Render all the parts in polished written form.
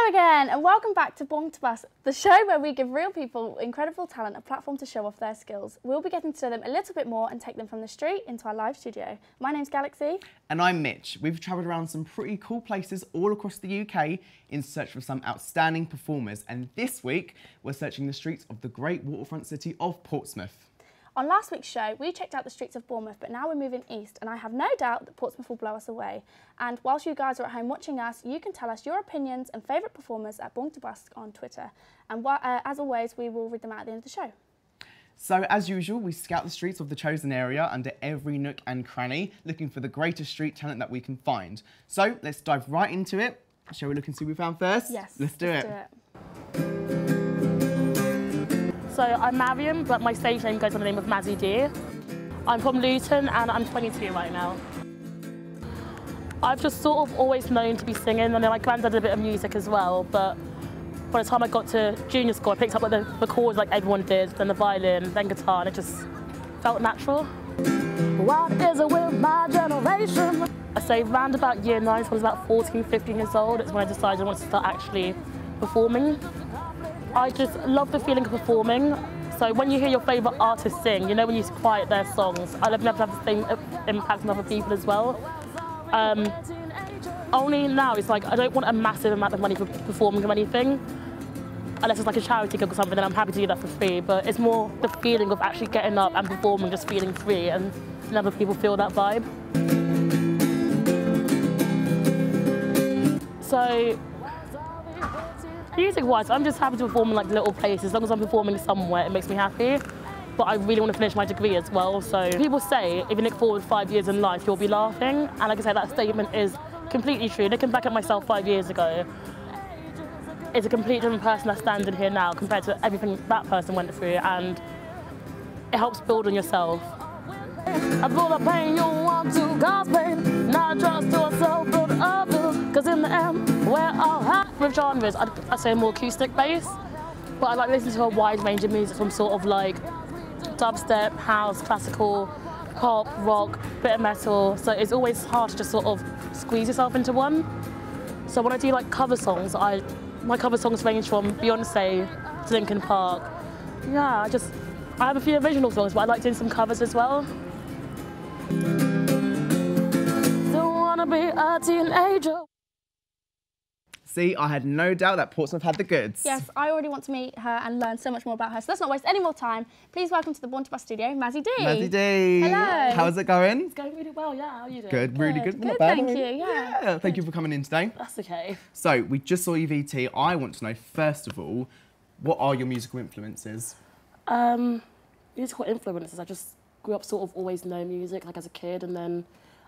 Hello again and welcome back to Busk, the show where we give real people with incredible talent a platform to show off their skills. We'll be getting to know them a little bit more and take them from the street into our live studio. My name's Galaxy. And I'm Mitch. We've travelled around some pretty cool places all across the UK in search of some outstanding performers, and this week we're searching the streets of the great waterfront city of Portsmouth. On last week's show, we checked out the streets of Bournemouth, but now we're moving east, and I have no doubt that Portsmouth will blow us away. And whilst you guys are at home watching us, you can tell us your opinions and favourite performers at Busk on Twitter. And as always, we will read them out at the end of the show. So, as usual, we scout the streets of the chosen area under every nook and cranny, looking for the greatest street talent that we can find. So, let's dive right into it. Shall we look and see what we found first? Yes. Let's do it. So I'm Mariam, but my stage name goes on the name of Mazzy Dee. I'm from Luton and I'm 22 right now. I've just sort of always known to be singing, and then my granddad did a bit of music as well, but by the time I got to junior school, I picked up like the chords like everyone did, then the violin, then guitar, and it just felt natural. What is it with my generation? I say round about year 9, so I was about 14, 15 years old, it's when I decided I wanted to start actually performing. I just love the feeling of performing. So when you hear your favourite artist sing, you know when you quiet their songs, I love to have the same impact on other people as well. Only now it's like I don't want a massive amount of money for performing or anything. Unless it's like a charity gig or something, then I'm happy to do that for free. But it's more the feeling of actually getting up and performing, just feeling free, and other people feel that vibe. So, music-wise, I'm just happy to perform in like little places. As long as I'm performing somewhere, it makes me happy. But I really want to finish my degree as well. So people say, if you look forward 5 years in life, you'll be laughing. And like I say, that statement is completely true. Looking back at myself 5 years ago, it's a completely different person that's standing here now compared to everything that person went through. And it helps build on yourself. I feel the pain you want to cause pain, not just to yourself but others. Cause in the end, we're all happy. With genres, I'd say more acoustic bass, but I like listening to a wide range of music from sort of like dubstep, house, classical, pop, rock, bit of metal. So it's always hard to just sort of squeeze yourself into one. So when I do like cover songs, my cover songs range from Beyonce to Linkin Park. Yeah, I have a few original songs, but I like doing some covers as well. Don't wanna be a teenager. See, I had no doubt that Portsmouth had the goods. Yes, I already want to meet her and learn so much more about her, so let's not waste any more time. Please welcome to the Busk studio, Mazzy Dee. Mazzy Dee. Hello. How's it going? It's going really well, yeah. How are you doing? Good, really good. Good, Not bad. thank you, yeah. Thank you for coming in today. That's okay. So, we just saw your VT. I want to know, first of all, what are your musical influences? Musical influences, I just grew up sort of always knowing music, like as a kid, and then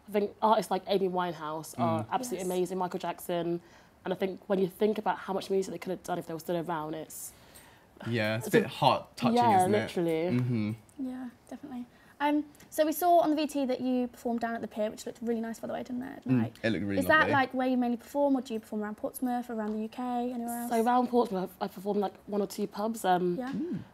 I think artists like Amy Winehouse are absolutely amazing, Michael Jackson, and I think when you think about how much music they could have done if they were still around, it's a bit heart-touching, isn't it? Yeah, literally. Mm-hmm. Yeah, definitely. So we saw on the VT that you performed down at the pier, which looked really nice, by the way, didn't it? Like, It looked really is lovely. that like where you mainly perform, or do you perform around Portsmouth, around the UK, anywhere else? So around Portsmouth, I performed like 1 or 2 pubs. I've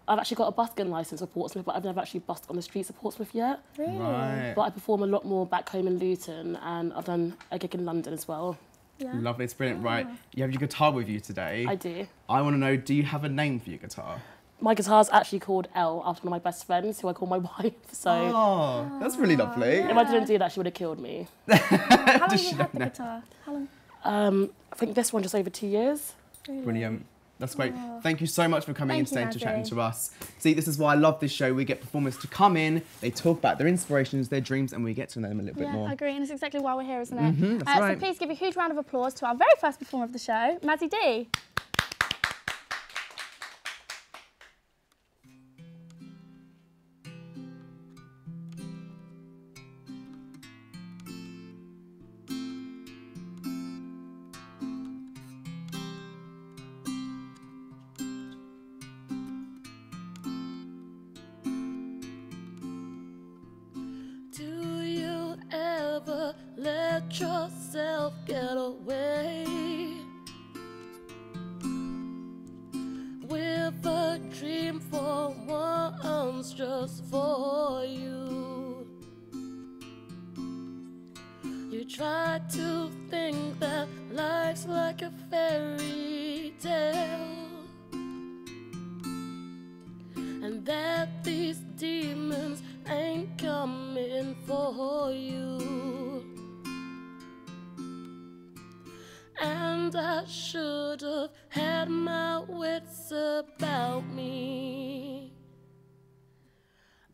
actually got a busking licence for Portsmouth, but I've never actually busked on the streets of Portsmouth yet. Really? Right. But I perform a lot more back home in Luton, and I've done a gig in London as well. Yeah. Lovely, it's brilliant. Right, you have your guitar with you today. I do. I want to know, do you have a name for your guitar? My guitar's actually called Elle, after one of my best friends, who I call my wife, so... Oh, that's really lovely. If I didn't do that, she would have killed me. How long have you had the guitar? How long? I think this one just over 2 years. Really? Brilliant. That's great. Thank you so much for coming in Thank you, today and Mazzy. chatting to us. See, this is why I love this show. We get performers to come in, they talk about their inspirations, their dreams, and we get to know them a little bit more. I agree, and it's exactly why we're here, isn't it? That's right. So please give a huge round of applause to our very first performer of the show, Mazzy Dee. Let yourself get away with a dream for once, just for you. You try to think that life's like a fairy tale, and that these demons ain't coming for you. And I should have had my wits about me.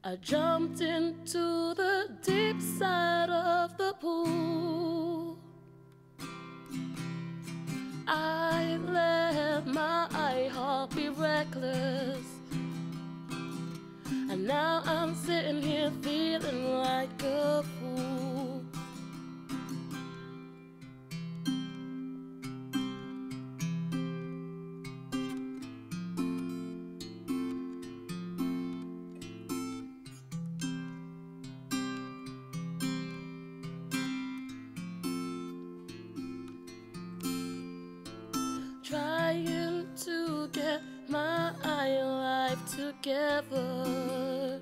I jumped into the deep side of the pool. I let my heart be reckless, and now I'm sitting here feeling like a fool. Trying to get my life together,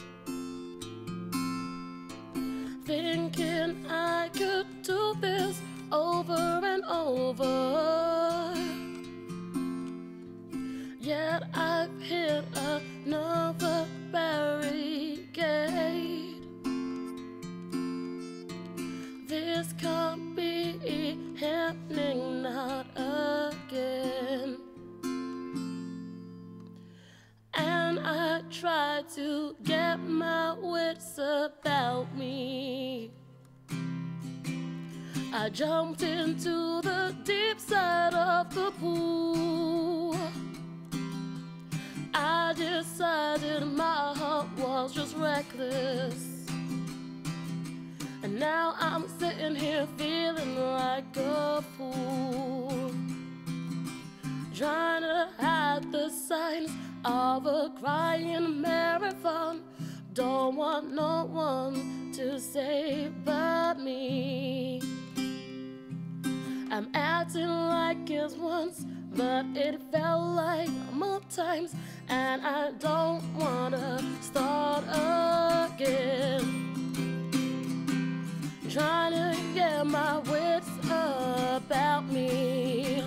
thinking I could do this over and over. Yet I've hit another barricade. This can't be happening, not again. And I tried to get my wits about me. I jumped into the deep side of the pool. I decided my heart was just reckless, and now I'm sitting here feeling like a fool, trying to hide the signs of a crying marathon. Don't want no one to save but me. I'm acting like it's once, but it felt like more times, and I don't wanna start again. Trying to get my wits about me.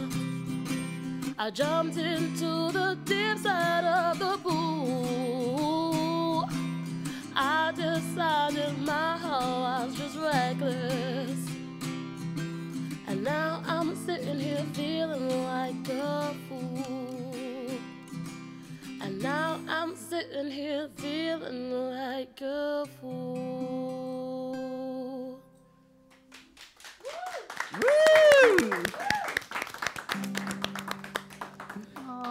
I jumped into the deep side of the pool. I decided my heart was just reckless, and now I'm sitting here feeling like a fool. And now I'm sitting here feeling like a fool. Woo!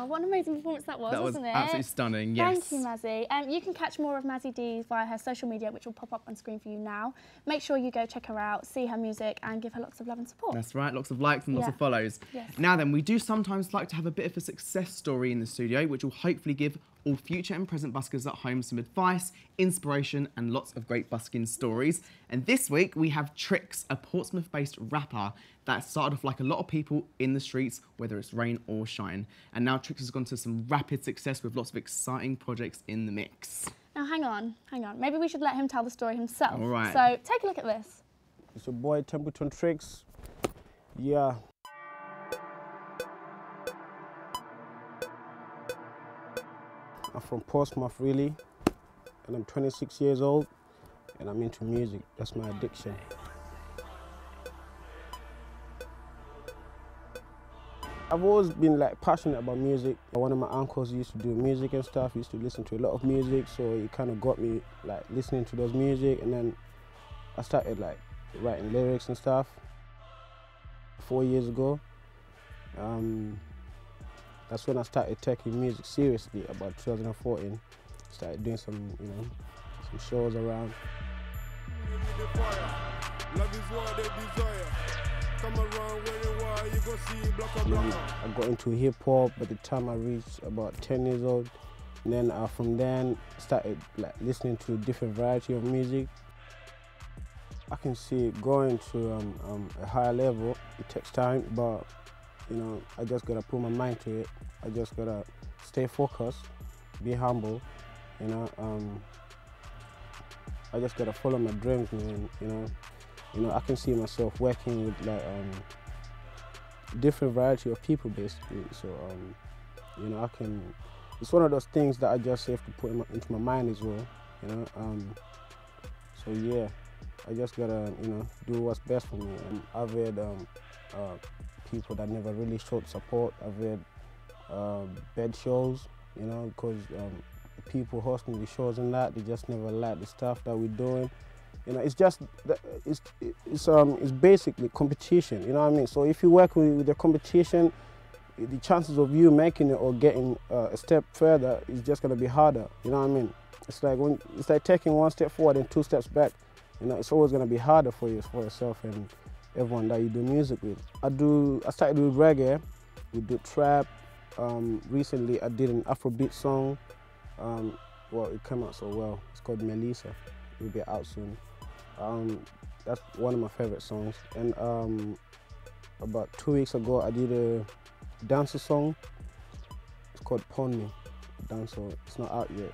What an amazing performance that was, wasn't it? Absolutely stunning, yes. Thank you, Mazzy. You can catch more of Mazzy Dee via her social media, which will pop up on screen for you now. Make sure you go check her out, see her music, and give her lots of love and support. That's right, lots of likes and lots of follows. Yes. Now then, we do sometimes like to have a bit of a success story in the studio, which will hopefully give all future and present buskers at home some advice, inspiration, and lots of great busking stories. And this week, we have Trix, a Portsmouth-based rapper that started off like a lot of people in the streets, whether it's rain or shine. And now Trix has gone to some rapid success with lots of exciting projects in the mix. Now, hang on. Maybe we should let him tell the story himself. All right. So, take a look at this. It's your boy, Templeton Trix. Yeah. I'm from Portsmouth, really, and I'm 26 years old, and I'm into music. That's my addiction. I've always been like passionate about music. One of my uncles used to do music and stuff. He used to listen to a lot of music, so it kind of got me like listening to those music, and then I started like writing lyrics and stuff 4 years ago. That's when I started taking music seriously, about 2014. Started doing some, some shows around. I got into hip hop by the time I reached about 10 years old. And then from then started like listening to a different variety of music. I can see it going to a higher level. It takes time, but I just gotta put my mind to it. I just gotta stay focused, be humble, I just gotta follow my dreams, man, you know, I can see myself working with like different variety of people basically. So you know, it's one of those things that I just have to put into my mind as well, you know. So yeah, I just gotta, you know, do what's best for me. I've had people that never really showed support. I've had bad shows, you know, because the people hosting the shows and that, they just never like the stuff that we're doing. You know, it's just, it's basically competition, you know what I mean? So if you work with the competition, the chances of you making it or getting a step further is just gonna be harder, you know what I mean? It's like taking one step forward and 2 steps back. You know, it's always gonna be harder for yourself and everyone that you do music with. I started with reggae, we do trap. Recently I did an Afrobeat song. Well, it came out so well. It's called Melissa. It will be out soon. That's one of my favorite songs. And about 2 weeks ago, I did a dancer song. It's called Pon Me. Dancer. It's not out yet.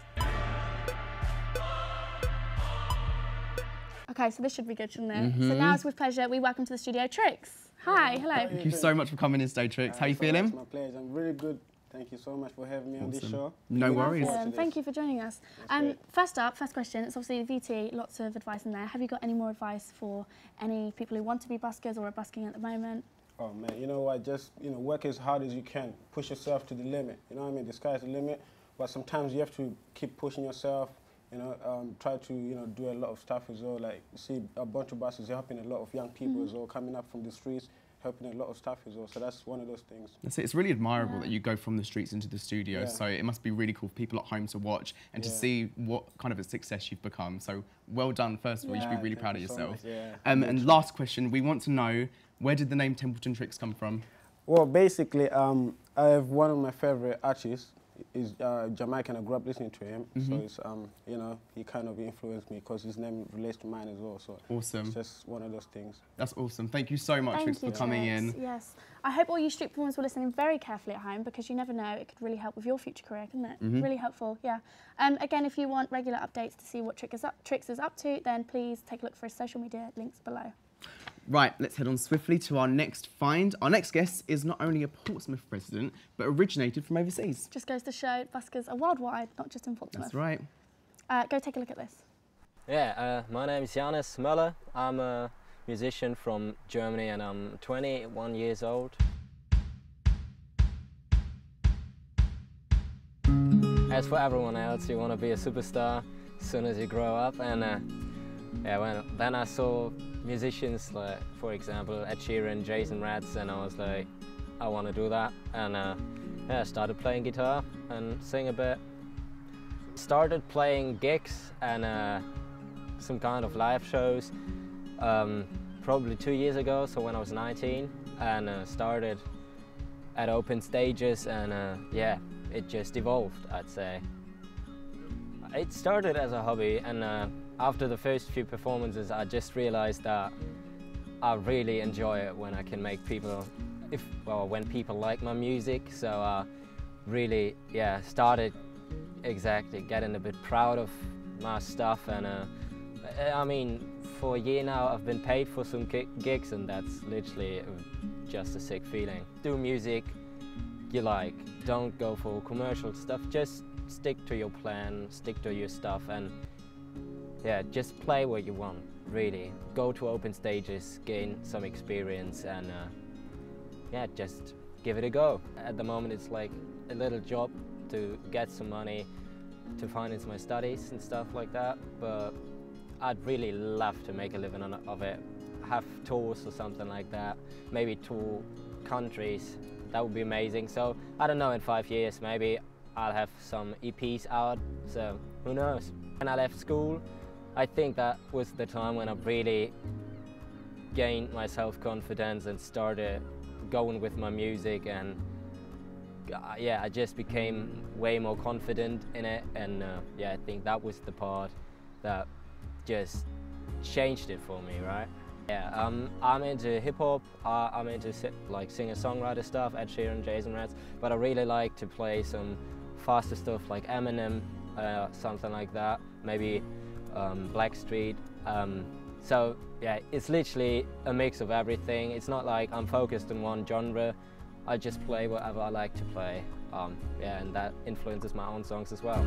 Okay, so this should be good, shouldn't it? So now it's with pleasure we welcome to the studio Trix. Hi, hello. Thank you so much for coming in today, Trix. How are you feeling? It's my pleasure. I'm really good. Thank you so much for having me on this show. No worries. Thank you for joining us. First question, it's obviously VT, lots of advice in there. Have you got any more advice for any people who want to be buskers or are busking at the moment? Oh man, you know what, just, you know, work as hard as you can. Push yourself to the limit, you know what I mean? The sky's the limit, but sometimes you have to keep pushing yourself, you know, try to, you know, do a lot of stuff as well. Like, you see a bunch of buskers helping a lot of young people as well, coming up from the streets, helping a lot of stuff as well. So that's one of those things. That's it. It's really admirable that you go from the streets into the studio. So it must be really cool for people at home to watch and to see what kind of a success you've become. So well done, first of all. You should be really proud of yourself. And last question, we want to know, where did the name Templeton Trix come from? Well, basically, I have one of my favorite artists. He's Jamaican. I grew up listening to him, so it's you know, he kind of influenced me because his name relates to mine as well. So awesome. It's just one of those things. That's awesome. Thank you so much for coming in. Yes, I hope all you street performers were listening very carefully at home, because you never know, it could really help with your future career, couldn't it? Really helpful. Yeah. Again, if you want regular updates to see what Trix is up to, then please take a look for his social media links below. Right, let's head on swiftly to our next find. Our next guest is not only a Portsmouth resident, but originated from overseas. Just goes to show buskers are worldwide, not just in Portsmouth. That's right. Go take a look at this. Yeah, my name is Yanis Moller. I'm a musician from Germany and I'm 21 years old. As for everyone else, you want to be a superstar as soon as you grow up, and yeah, then I saw musicians like, for example, Ed Sheeran, Jason Mraz, and I was like, I want to do that, and yeah, I started playing guitar and sing a bit. Started playing gigs and some kind of live shows probably 2 years ago, so when I was 19, and started at open stages, and yeah, it just evolved, I'd say. It started as a hobby, and after the first few performances, I just realized that I really enjoy it when I can make people, when people like my music. So I really, yeah, started getting a bit proud of my stuff. And I mean, for a year now, I've been paid for some gigs, and that's literally just a sick feeling. Do music you like. Don't go for commercial stuff. Just stick to your plan, stick to your stuff, and yeah, just play what you want, really. Go to open stages, gain some experience, and yeah, just give it a go. At the moment, it's like a little job to get some money to finance my studies and stuff like that, but I'd really love to make a living of it. Have tours or something like that, maybe tour countries. That would be amazing. So I don't know, in 5 years maybe I'll have some EPs out, so who knows. When I left school, I think that was the time when I really gained my self-confidence and started going with my music, and yeah, I just became way more confident in it, and yeah, I think that was the part that just changed it for me, right? Yeah, I'm into hip-hop, I'm into like singer-songwriter stuff, Ed Sheeran, Jason Mraz, but I really like to play some faster stuff like Eminem, something like that, maybe Blackstreet, So yeah, it's literally a mix of everything. It's not like I'm focused on one genre. I just play whatever I like to play. Yeah, and that influences my own songs as well.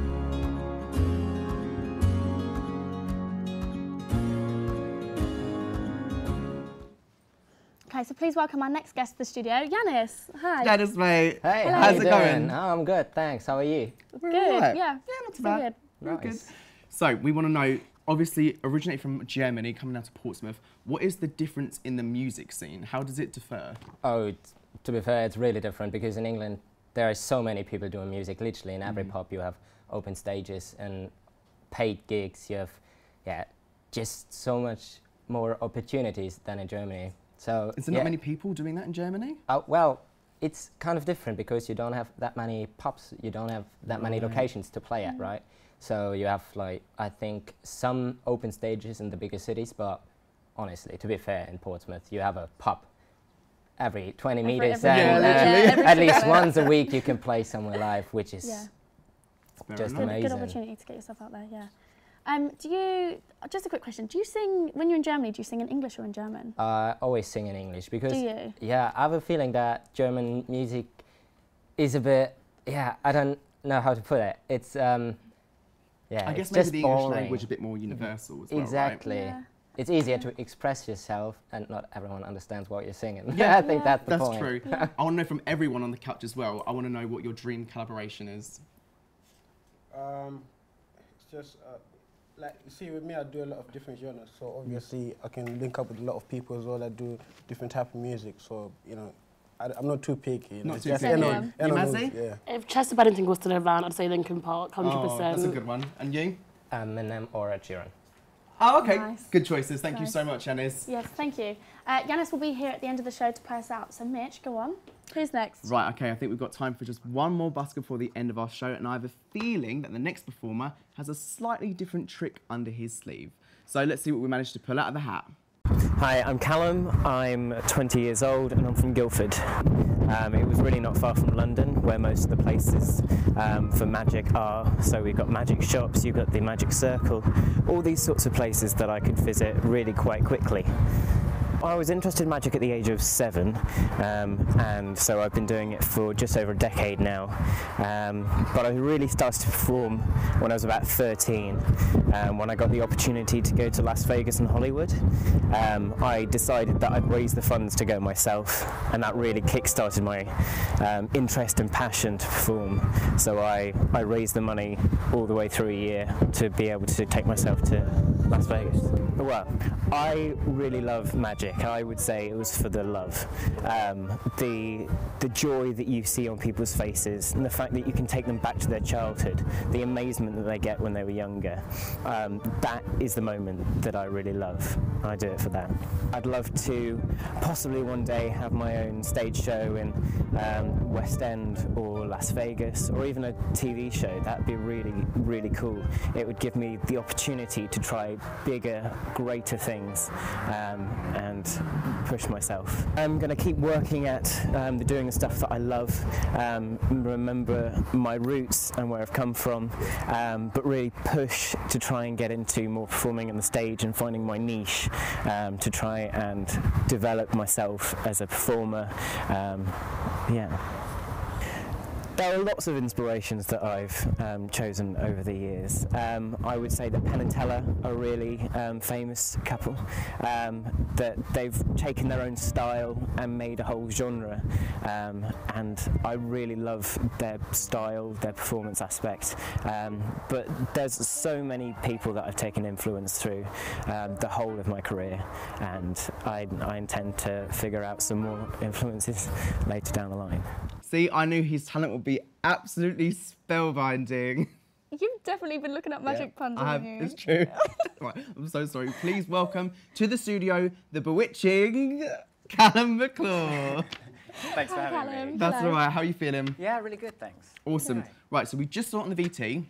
Okay, so please welcome our next guest to the studio, Yanis. Hi. Yanis, mate. Hey, hello. how's it it going? Oh, I'm good, thanks. How are you? Good, Right. yeah. Yeah, not too So bad. good. Very good. Nice. So we want to know, obviously originating from Germany, coming down to Portsmouth, what is the difference in the music scene? How does it differ? Oh, to be fair, it's really different because in England there are so many people doing music. Literally in every pub you have open stages and paid gigs. You have, yeah, just so much more opportunities than in Germany. So Is there not many people doing that in Germany? well, it's kind of different because you don't have that many pubs. You don't have that many locations to play at, right? So you have, like, I think some open stages in the bigger cities, but honestly, to be fair, in Portsmouth, you have a pub every 20 meters, and at least once a week you can play somewhere live, which is just amazing. Good opportunity to get yourself out there, yeah. Do you, just a quick question, do you sing, when you're in Germany, do you sing in English or in German? I always sing in English because, Do you? yeah, I have a feeling that German music is a bit, yeah, I don't know how to put it. It's, yeah, I guess it's maybe just the English boring. language a bit more universal as well, Exactly. Yeah. It's easier to express yourself and not everyone understands what you're singing. Yeah. I think that's the That's point. true. I want to know from everyone on the couch as well, I want to know what your dream collaboration is. It's just, like, you see, with me, I do a lot of different genres, so obviously I can link up with a lot of people as well that do different type of music, so, you know, I'm not too picky. You know, Not it's too just picky. anyone You, knows, Mazzy? yeah. If Chester Bennington was still around, I'd say Linkin Park, 100%. Oh, that's a good one. And you? Eminem or Ed Sheeran. Oh, okay. Nice. Good choices. Thank you Nice. so much, Yanis. Yes, thank you. Yanis will be here at the end of the show to play us out. So Mitch, go on. Who's next? Right, okay, I think we've got time for just one more busker before the end of our show, and I have a feeling that the next performer has a slightly different trick under his sleeve. So let's see what we managed to pull out of the hat. Hi, I'm Callum, I'm 20 years old and I'm from Guildford. It was really not far from London, where most of the places for magic are. So we've got magic shops, you've got the magic circle, all these sorts of places that I could visit really quite quickly. I was interested in magic at the age of 7, and so I've been doing it for just over a decade now. But I really started to perform when I was about 13, when I got the opportunity to go to Las Vegas and Hollywood. I decided that I'd raise the funds to go myself, and that really kick-started my interest and passion to perform. So I raised the money all the way through a year to be able to take myself to Las Vegas. Well, I really love magic. I would say it was for the love. The joy that you see on people's faces and the fact that you can take them back to their childhood, the amazement that they get when they were younger, that is the moment that I really love. I do it for that. I'd love to possibly one day have my own stage show in West End or Las Vegas, or even a TV show. That'd be really, really cool. It would give me the opportunity to try bigger, greater things and push myself. I'm going to keep working at doing the stuff that I love, remember my roots and where I've come from, but really push to try and get into more performing on the stage and finding my niche, to try and develop myself as a performer. Yeah. There are lots of inspirations that I've chosen over the years. I would say that Penn and Teller are a really famous couple, that they've taken their own style and made a whole genre, and I really love their style, their performance aspect, but there's so many people that I've taken influence through the whole of my career, and I intend to figure out some more influences later down the line. See, I knew his talent would be absolutely spellbinding. You've definitely been looking at magic puns, haven't you? It's true. Right, I'm so sorry. Please welcome to the studio the bewitching Callum McClure. Thanks for having me. That's all right. How are you feeling? Yeah, really good, thanks. Awesome. Yeah. Right, so we just saw on the VT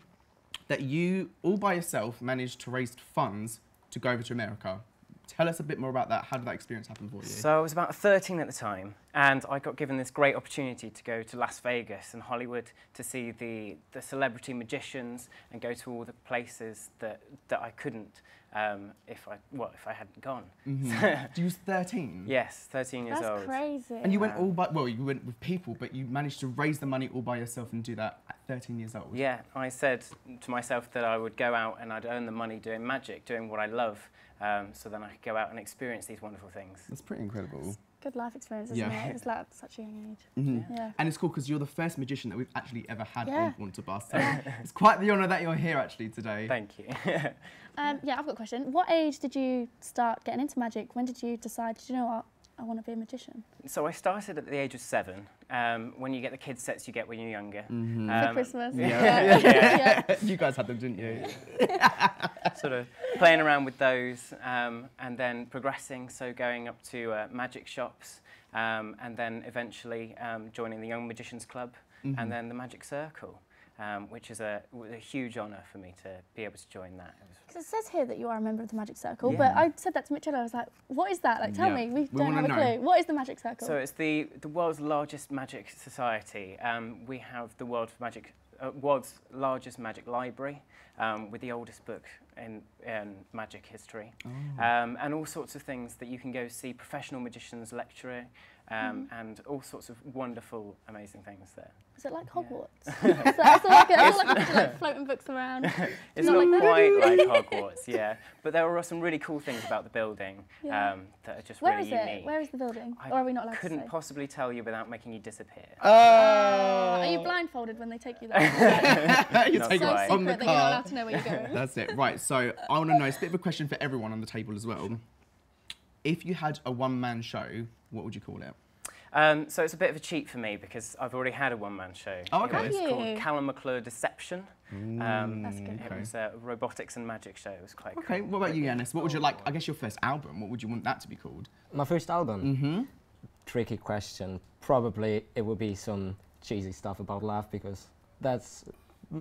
that you, all by yourself, managed to raise funds to go over to America. Tell us a bit more about that. How did that experience happen for you? So I was about 13 at the time, and I got given this great opportunity to go to Las Vegas and Hollywood to see the celebrity magicians and go to all the places that I couldn't if I hadn't gone. You was 13? Yes, 13 years old. That's crazy. And you went all by, well, you went with people, but you managed to raise the money all by yourself and do that at 13 years old. Yeah, I said to myself that I would go out and I'd earn the money doing magic, doing what I love, so then I could go out and experience these wonderful things. That's pretty incredible. Good life experience, isn't it? It's like at such a young age. Yeah. And it's cool because you're the first magician that we've actually ever had on Born to Busk. So it's quite the honour that you're here actually today. Thank you. Yeah, I've got a question. What age did you start getting into magic? When did you decide, you know what, I want to be a magician? So I started at the age of 7. When you get the kids sets you get when you're younger. For Christmas. Yeah. You guys had them, didn't you? Sort of playing around with those and then progressing, so going up to magic shops and then eventually joining the Young Magicians Club and then the Magic Circle, which is a huge honour for me to be able to join that. Because it says here that you are a member of the Magic Circle, but I said that to Mitchell, I was like, what is that? Like, tell me, we don't have a clue. What is the Magic Circle? So it's the world's largest magic society. We have the world's largest magic library with the oldest book in magic history. And all sorts of things that you can go see professional magicians lecturing and all sorts of wonderful, amazing things there. Is it like Hogwarts? I feel like floating books around. It's not quite like Hogwarts, yeah. But there are some really cool things about the building that are just really unique. Where is the building? Or are we not allowed to say? Couldn't possibly tell you without making you disappear. Are you blindfolded when they take you there? You take it so on the secret that car. you're not allowed to know where you're going. That's it. Right, so I want to know, it's a bit of a question for everyone on the table as well. If you had a one-man show, what would you call it? So it's a bit of a cheat for me because I've already had a one-man show. Oh, okay. It was called Callum McClure Deception. That's good. It was a robotics and magic show. It was quite Okay, cool. what about you, Yanis? What would you like, I guess your first album, what would you want that to be called? My first album? Tricky question. Probably it would be some cheesy stuff about love because that's...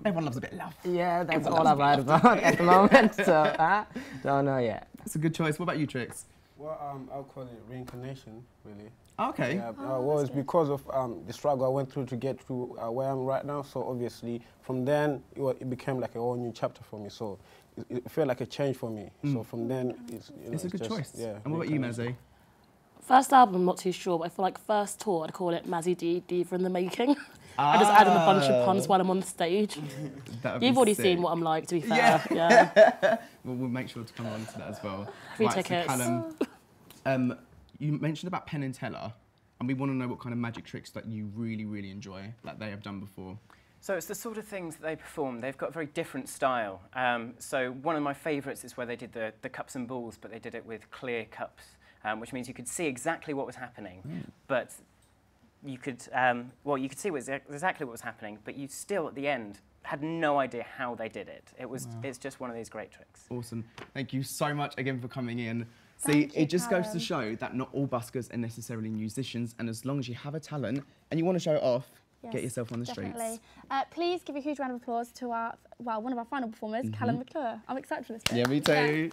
Everyone loves a bit of love. Yeah, that's all I've heard about at the moment, so don't know yet. That's a good choice. What about you, Trix? Well, I'll call it reincarnation, really. Okay. Yeah, well, it's because of the struggle I went through to get to where I'm right now. So obviously, from then, it became like a whole new chapter for me. So it felt like a change for me. So from then, it's a good choice. Yeah. And what about you, Mazzy? First album, I'm not too sure, but I feel like first tour, I'd call it Mazzy Dee, Diva in the Making. I just add in a bunch of puns while I'm on the stage. You've already seen what I'm like, to be fair. Yeah. Well, we'll make sure to come on to that as well. Free tickets. So Callum, you mentioned about Penn and Teller, and we want to know what kind of magic tricks that you really, really enjoy, like they have done before. So it's the sort of things that they perform. They've got a very different style. So one of my favourites is where they did the cups and balls, but they did it with clear cups, which means you could see exactly what was happening, but you could, you could see exactly what was happening, but you still, at the end, had no idea how they did it. It's just one of these great tricks. Awesome. Thank you so much again for coming in. See, it just goes to show that not all buskers are necessarily musicians, and as long as you have a talent and you want to show it off, get yourself on the streets. Please give a huge round of applause to one of our final performers, Callum McClure. I'm excited for this bit. Yeah, me too.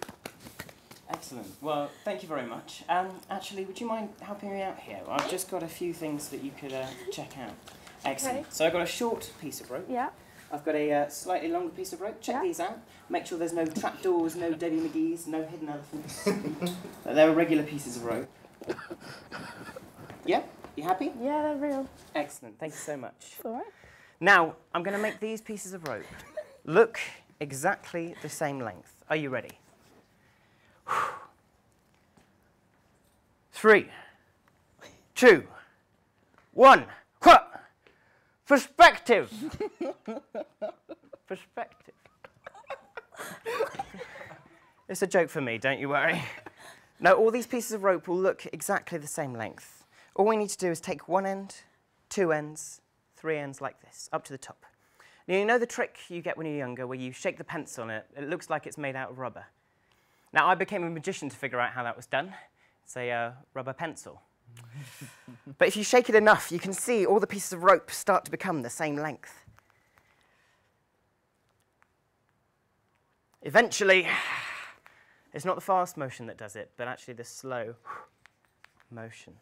Excellent. Well, thank you very much. Actually, would you mind helping me out here? I've just got a few things that you could check out. Excellent. Okay. So I've got a short piece of rope. Yeah. I've got a slightly longer piece of rope. Check these out. Make sure there's no trapdoors, no Debbie McGee's, no hidden elephants. They're regular pieces of rope. Yeah? You happy? Yeah, they're real. Excellent. Thank you so much. All right. Now, I'm going to make these pieces of rope look exactly the same length. Are you ready? 3, 2, 1. Perspective. Perspective. It's a joke for me, don't you worry. Now, all these pieces of rope will look exactly the same length. All we need to do is take one end, 2 ends, 3 ends like this, up to the top. Now, you know the trick you get when you're younger where you shake the pencil and it looks like it's made out of rubber. Now, I became a magician to figure out how that was done. It's a rubber pencil. But if you shake it enough, you can see all the pieces of rope start to become the same length. Eventually, It's not the fast motion that does it, but actually the slow motion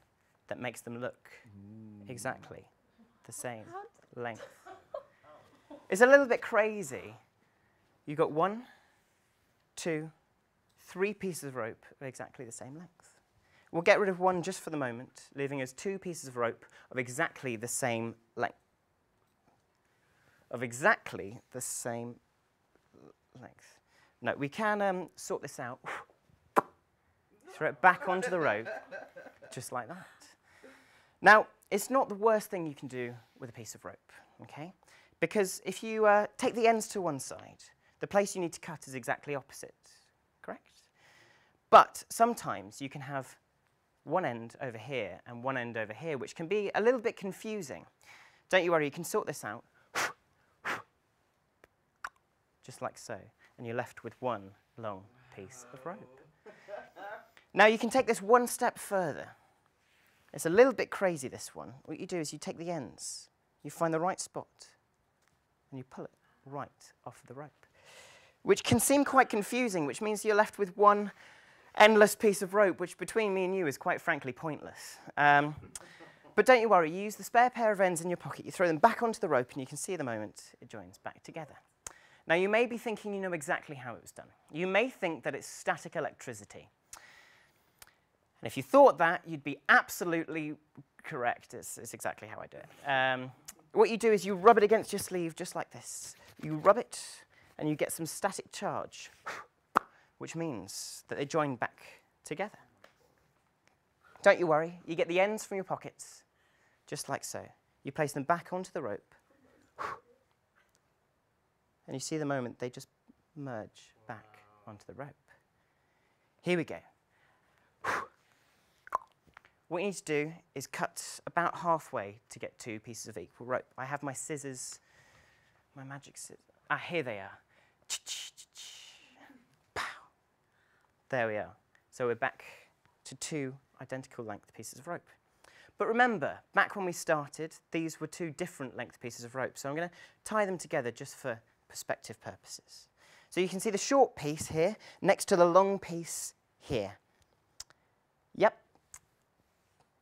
that makes them look exactly the same length. It's a little bit crazy. You've got 1, 2, 3 pieces of rope of exactly the same length. We'll get rid of one just for the moment, leaving us 2 pieces of rope of exactly the same length. No, we can sort this out. Throw it back onto the rope, just like that. Now, it's not the worst thing you can do with a piece of rope, okay? Because if you take the ends to one side, the place you need to cut is exactly opposite, correct? But sometimes you can have one end over here and one end over here, which can be a little bit confusing. Don't you worry, you can sort this out. Just like so. And you're left with one long piece of rope. Now you can take this one step further. It's a little bit crazy, this one. What you do is you take the ends, you find the right spot, and you pull it right off the rope. Which can seem quite confusing, which means you're left with one endless piece of rope, which between me and you is quite frankly pointless. But don't you worry, you use the spare pair of ends in your pocket, you throw them back onto the rope, and you can see the moment it joins back together. Now you may be thinking you know exactly how it was done. You may think that it's static electricity. And if you thought that, you'd be absolutely correct. It's exactly how I do it. What you do is you rub it against your sleeve just like this. You rub it, and you get some static charge, which means that they join back together. Don't you worry. You get the ends from your pockets, just like so. You place them back onto the rope, and you see the moment they just merge back onto the rope. Here we go. What you need to do is cut about halfway to get 2 pieces of equal rope. I have my scissors, my magic scissors. Ah, here they are. Pow. There we are. So we're back to 2 identical length pieces of rope. But remember, back when we started, these were 2 different length pieces of rope. So I'm going to tie them together just for perspective purposes. So you can see the short piece here next to the long piece here. Yep.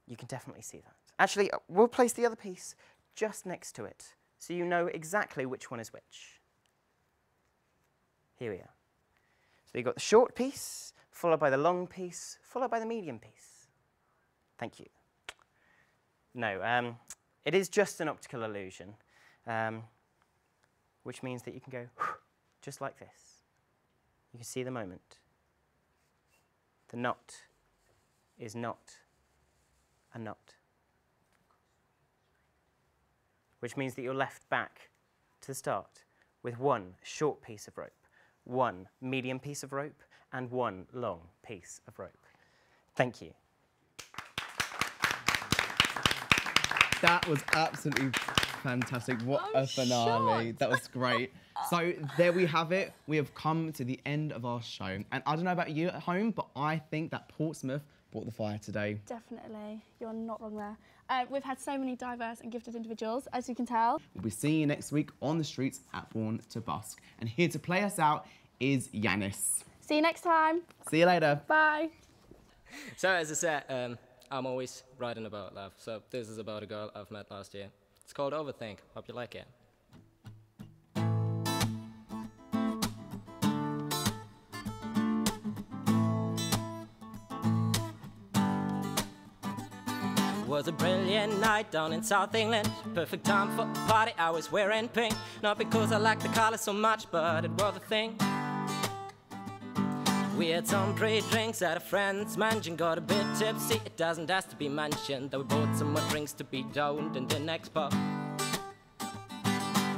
You can definitely see that. Actually, we'll place the other piece just next to it, so you know exactly which one is which. Here we are. So you've got the short piece, followed by the long piece, followed by the medium piece. Thank you. No, it is just an optical illusion, which means that you can go just like this. You can see the moment. The knot is not a knot, which means that you're left back to the start with 1 short piece of rope, 1 medium piece of rope, and 1 long piece of rope. Thank you. That was absolutely fantastic. What a finale. That was great. So there we have it. We have come to the end of our show. And I don't know about you at home, but I think that Portsmouth brought the fire today. Definitely. You're not wrong there. We've had so many diverse and gifted individuals, as you can tell. We'll be seeing you next week on the streets at Born to Busk. And here to play us out is Yanis. See you next time. See you later. Bye. So as I said, I'm always writing about love. So this is about a girl I've met last year. It's called Overthink. Hope you like it. Was a brilliant night down in South England. Perfect time for a party, I was wearing pink. Not because I like the colour so much, but it was a thing. We had some pre-drinks at a friend's mansion, got a bit tipsy, it doesn't have to be mentioned that we bought some more drinks to be downed in the next pub.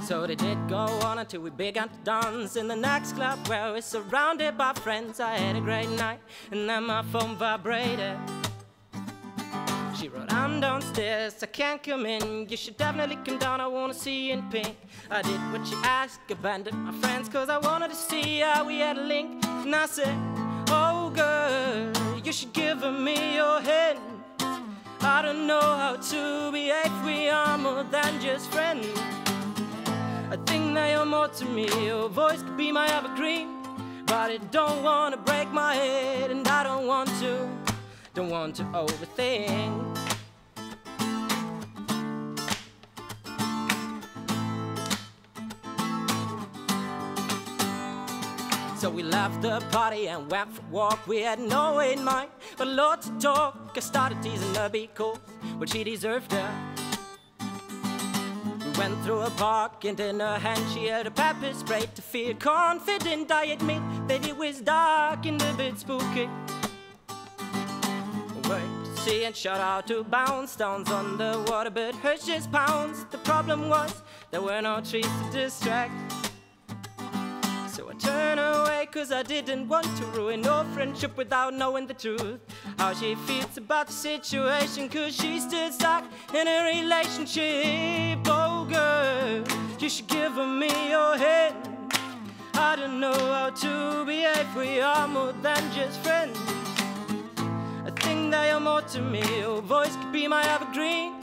So they did go on until we began to dance in the next club where we're surrounded by friends. I had a great night and then my phone vibrated. She wrote, I'm downstairs, I can't come in. You should definitely come down, I wanna see you in pink. I did what she asked, abandoned my friends, cause I wanted to see how we had a link. And I said, oh girl, you should give me your hand. I don't know how to behave, we are more than just friends. I think that you're more to me, your voice could be my evergreen. but it don't wanna break my head, and I don't want to overthink. So we left the party and went for a walk. We had no way in mind, but a lot to talk. I started teasing her because, well, she deserved it. We went through a park and in her hand she had a pepper spray to feel confident. I admit that it was dark and a bit spooky. Wait to see and shout out to bounce downs on the water, but hers just pounced. The problem was there were no trees to distract. So I turned away cause I didn't want to ruin our friendship without knowing the truth. How she feels about the situation, cause she's still stuck in a relationship. Oh girl, you should give me your hand. I don't know how to behave, we are more than just friends. I think that you're more to me, your voice could be my evergreen,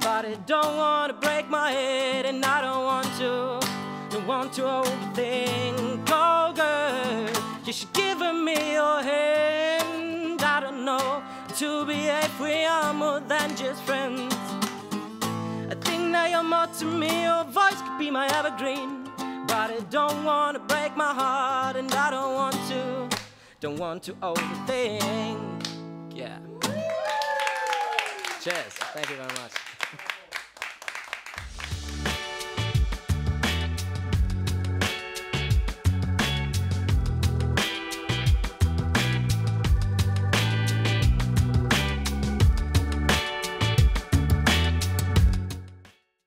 but it don't want to break my head, and I don't want to overthink. Oh girl, you should give me your hand. I don't know to behave, we are more than just friends. I think that you're more to me, your voice could be my evergreen, but it don't want to break my heart, and I don't want to overthink. Yeah. Cheers, thank you very much.